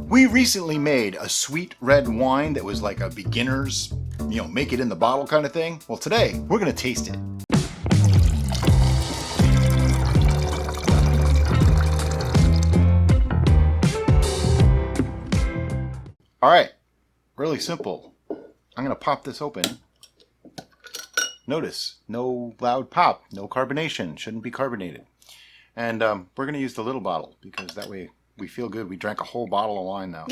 We recently made a sweet red wine that was like a beginner's, make it in the bottle kind of thing. Well, today we're going to taste it. All right, really simple. I'm going to pop this open. Notice, no loud pop, no carbonation, shouldn't be carbonated. And we're going to use the little bottle because that way we feel good. We drank a whole bottle of wine now.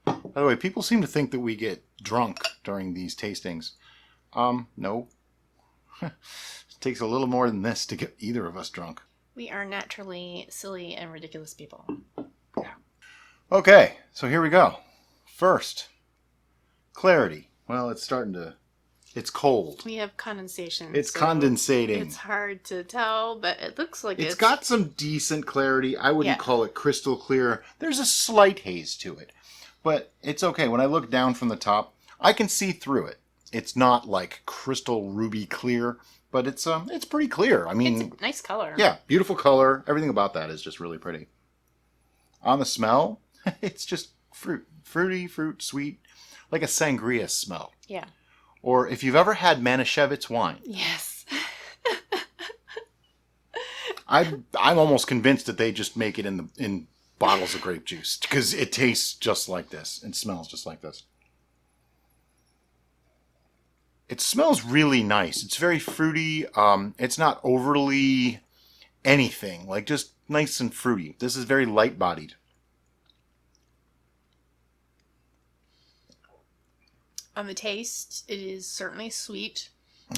By the way, people seem to think that we get drunk during these tastings. No. It takes a little more than this to get either of us drunk. We are naturally silly and ridiculous people. Yeah. Okay, so here we go. First, clarity. Well, it's cold. We have condensation. It's so condensating. It's hard to tell, but it looks like it's got some decent clarity. I wouldn't call it crystal clear. There's a slight haze to it, but it's okay. When I look down from the top, I can see through it. It's not like crystal ruby clear, but it's pretty clear. I mean, it's a nice color. Yeah, beautiful color. Everything about that is just really pretty. On the smell, it's just fruity, sweet, like a sangria smell. Yeah. Or if you've ever had Manischewitz wine. Yes. I'm almost convinced that they just make it in bottles of grape juice because it tastes just like this and smells just like this. It smells really nice. It's very fruity. It's not overly anything, like just nice and fruity. This is very light-bodied. On the taste, it is certainly sweet,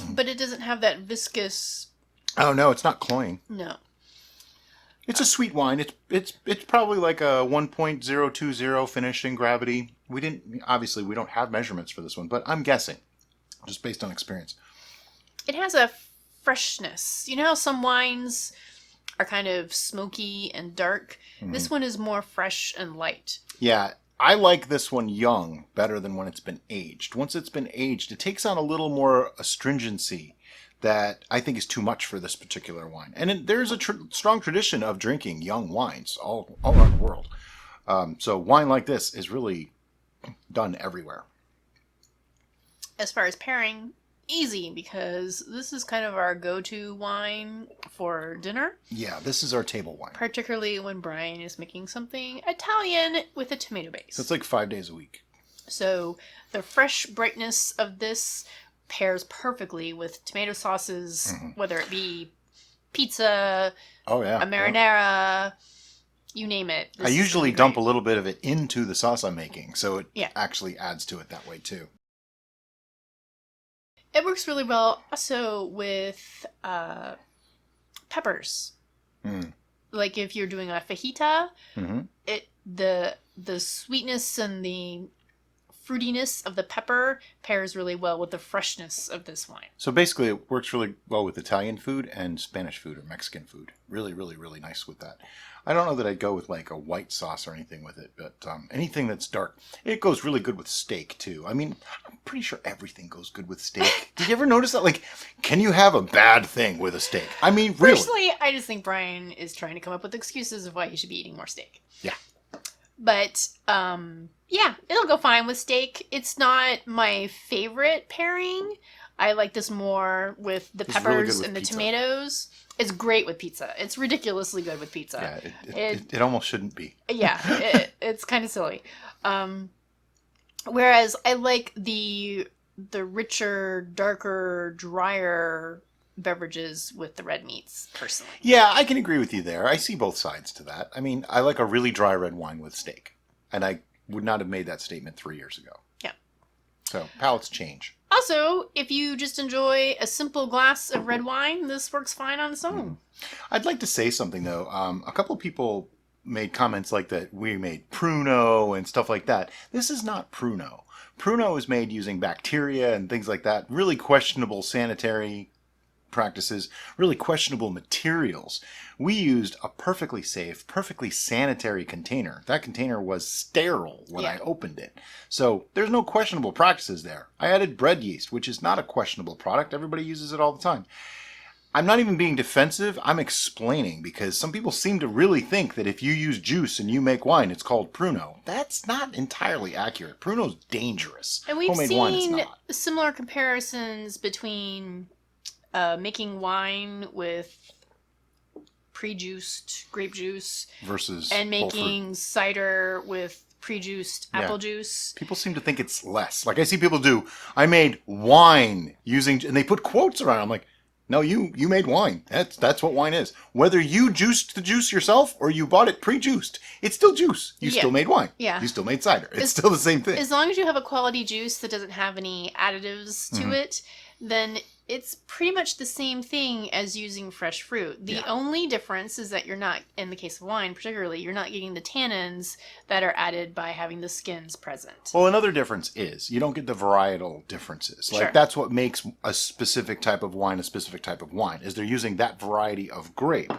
but it doesn't have that viscous... Oh, no, it's not cloying. No. It's a sweet wine. It's probably like a 1.020 finish in gravity. We don't have measurements for this one, but I'm guessing, just based on experience. It has a freshness. You know how some wines are kind of smoky and dark? Mm-hmm. This one is more fresh and light. Yeah, I like this one young better than when it's been aged. Once it's been aged, it takes on a little more astringency that I think is too much for this particular wine. And there's a strong tradition of drinking young wines all around the world. So wine like this is really done everywhere. As far as pairing, easy, because this is kind of our go-to wine for dinner. Yeah, this is our table wine. Particularly when Brian is making something Italian with a tomato base. So it's like 5 days a week. So the fresh brightness of this pairs perfectly with tomato sauces, whether it be pizza, a marinara, you name it. I usually dump a little bit of it into the sauce I'm making, so it actually adds to it that way too. It works really well also with peppers. Like if you're doing a fajita, the sweetness and the fruitiness of the pepper pairs really well with the freshness of this wine. So basically it works really well with Italian food and Spanish food or Mexican food. Really, really, really nice with that. I don't know that I'd go with like a white sauce or anything with it, but anything that's dark. It goes really good with steak too. I mean, I'm pretty sure everything goes good with steak. Did you ever notice that? Like, can you have a bad thing with a steak? I mean, really. Personally, I just think Brian is trying to come up with excuses of why you should be eating more steak. Yeah. But, yeah, it'll go fine with steak. It's not my favorite pairing. I like this more with the peppers and the tomatoes. It's great with pizza. It's ridiculously good with pizza. Yeah, it almost shouldn't be. Yeah, it's kind of silly. Whereas I like the richer, darker, drier beverages with the red meats, personally. Yeah, I can agree with you there. I see both sides to that. I mean, I like a really dry red wine with steak. And I would not have made that statement 3 years ago. Yeah. So, palates change. Also, if you just enjoy a simple glass of red wine, this works fine on its own. I'd like to say something, though. A couple of people made comments like that we made Pruno and stuff like that. This is not Pruno. Pruno is made using bacteria and things like that. Really questionable sanitary practices, really questionable materials. We used a perfectly safe, perfectly sanitary container. That container was sterile when I opened it. So there's no questionable practices there. I added bread yeast, which is not a questionable product. Everybody uses it all the time. I'm not even being defensive. I'm explaining because some people seem to really think that if you use juice and you make wine, it's called pruno. That's not entirely accurate. Pruno's dangerous. And we've Homemade wine is seen not. similar comparisons between making wine with pre-juiced grape juice Versus and whole fruit. making cider with pre-juiced apple juice. People seem to think it's less. Like I see people do, I made wine using, and they put quotes around it. I'm like, no, you made wine. That's what wine is. Whether you juiced the juice yourself or you bought it pre-juiced, it's still juice. You still made wine. Yeah. You still made cider. It's still the same thing. As long as you have a quality juice that doesn't have any additives to it, then it's pretty much the same thing as using fresh fruit. The only difference is that you're not, in the case of wine particularly, you're not getting the tannins that are added by having the skins present. Well, another difference is you don't get the varietal differences. Like that's what makes a specific type of wine a specific type of wine, is they're using that variety of grape.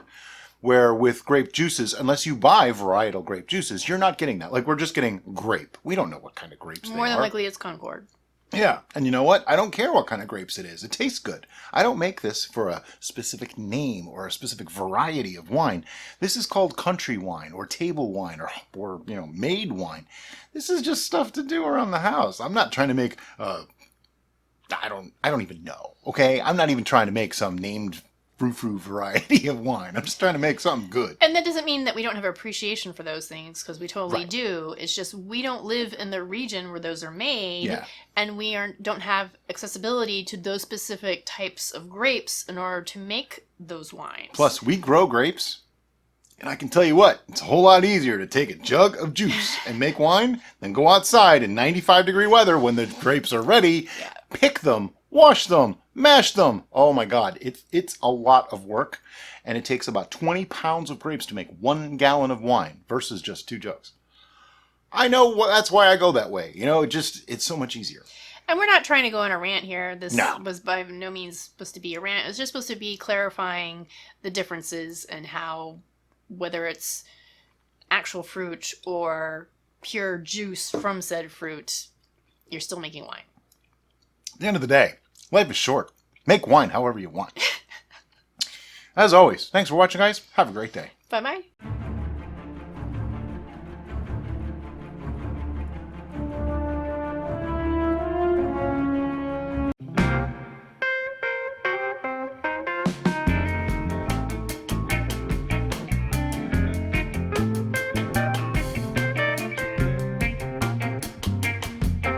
Where with grape juices, unless you buy varietal grape juices, you're not getting that. Like we're just getting grape. We don't know what kind of grapes they are. More than likely it's Concord. Yeah, and you know what? I don't care what kind of grapes it is. It tastes good. I don't make this for a specific name or a specific variety of wine. This is called country wine or table wine or made wine. This is just stuff to do around the house. I'm not trying to make I don't even know. Okay? I'm not even trying to make some named frou-frou variety of wine. I'm just trying to make something good. And that doesn't mean that we don't have appreciation for those things, because we totally do. It's just we don't live in the region where those are made, and we don't have accessibility to those specific types of grapes in order to make those wines. Plus, we grow grapes, and I can tell you what, it's a whole lot easier to take a jug of juice and make wine than go outside in 95-degree weather when the grapes are ready, pick them, wash them, mash them. Oh my God, it's a lot of work, and it takes about 20 pounds of grapes to make 1 gallon of wine versus just 2 jugs. I know that's why I go that way. It's so much easier. And we're not trying to go on a rant here. This was by no means supposed to be a rant. It was just supposed to be clarifying the differences and how, whether it's actual fruit or pure juice from said fruit, you're still making wine. At the end of the day, life is short. Make wine however you want. As always, thanks for watching, guys. Have a great day. Bye-bye.